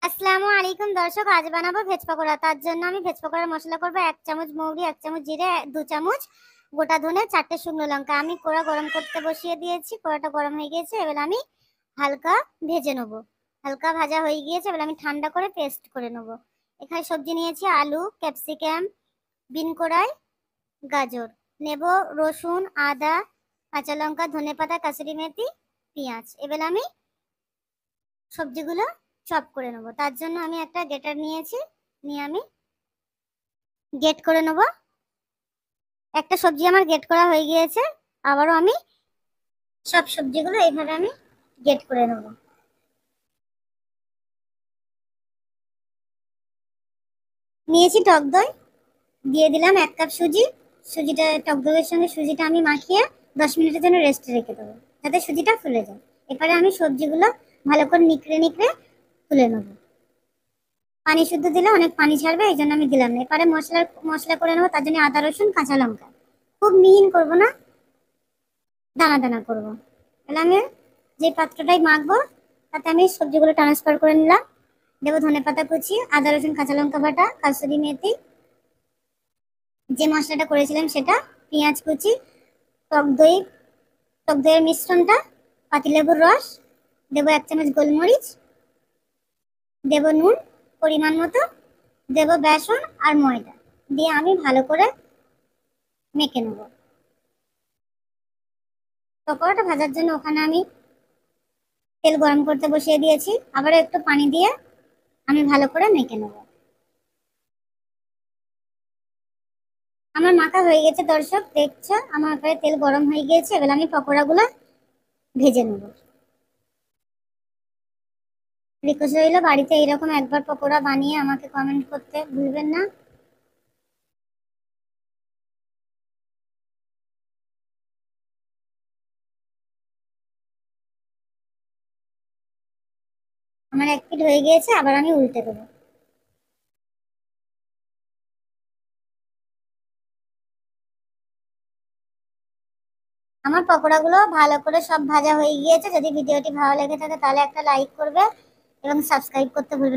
আসসালামু আলাইকুম দর্শক, আজ বানাবো ভেজ পকোড়া। তার জন্য আমি ভেজ পকোড়ার মশলা করব 1 চামচ মৌরি, 1 চামচ জিরে, 2 চামচ গোটা ধনে, 4টে শুকনো লঙ্কা। আমি কড়া গরম করতে বসিয়ে দিয়েছি। কড়াটা গরম হয়ে গিয়েছে, এবার আমি হালকা ভেজে নেব। হালকা ভাজা হয়ে গিয়েছে, এবার আমি ঠান্ডা করে পেস্ট করে নেব। এখানে সবজি নিয়েছি আলু, ক্যাপসিকাম, বিন কড়াই, গাজর নেব, রসুন, আদা, কাঁচা লঙ্কা, ধনেপাতা, কাসুরি মেথি, পেঁয়াজ। এবার আমি সবজিগুলো চপ করে নেব। তার জন্য আমি একটা গ্রেটার নিয়েছি, নিয়ে আমি গ্রেট করে নেব। একটা সবজি আমার গ্রেট করা হয়ে গিয়েছে, আবারও আমি সব সবজিগুলো এইভাবে আমি গ্রেট করে নেব। নিয়েছি টক দই, দিয়ে দিলাম 1 কাপ সুজি। সুজিটা টক দইয়ের সঙ্গে সুজিটা আমি মাখিয়ে 10 মিনিটের জন্য রেস্টে রেখে দেবো, যাতে সুজিটা ফুলে যায়। এবারে আমি সবজিগুলো ভালো করে নিকড়ে নিকড়ে তুলে নেব। পানি শুদ্ধ দিলে অনেক পানি ছাড়বে, এই জন্য আমি দিলাম না। এবারে মশলা করে নেবো। তার জন্য আদা, রসুন, কাঁচা লঙ্কা খুব মিহিন করব না, দানা দানা করব। তাহলে আমি যে পাত্রটাই মাখবো তাতে আমি সবজিগুলো ট্রান্সফার করে নিলাম। দেবো ধনেপাতা কুচি, আদা, রসুন, কাঁচা লঙ্কা বাটা, কাসুরি মেথি, যে মশলাটা করেছিলাম সেটা, পেঁয়াজ কুচি, টক দই, টক দইয়ের মিশ্রণটা, পাতিলেবুর রস, দেবো 1 চামচ গোলমরিচ, দেবো নুন পরিমাণ মতো, দেবো বেসন আর ময়দা, দিয়ে আমি ভালো করে মেখে নেব। পকোড়াটা ভাজার জন্য ওখানে আমি তেল গরম করতে বসিয়ে দিয়েছি, আবার একটু পানি দিয়ে আমি ভালো করে মেখে নেব। আমার মাখা হয়ে গেছে দর্শক, দেখছো আমার উপরে তেল গরম হয়ে গিয়েছে। এবার আমি পকোড়াগুলো ভেজে নেব। রিকোয়েস্ট রইল, বাড়িতে এইরকম একবার পকোড়া বানিয়ে আমাকে কমেন্ট করতে ভুলবেন না। আমার 1 পিঠ হয়ে গিয়েছে, আবার আমি উল্টে দেবো। আমার পকোড়াগুলো ভালো করে সব ভাজা হয়ে গিয়েছে। যদি ভিডিওটি ভালো লেগে থাকে তাহলে একটা লাইক করবে এবং সাবস্ক্রাইব করতে ভুলবেন না।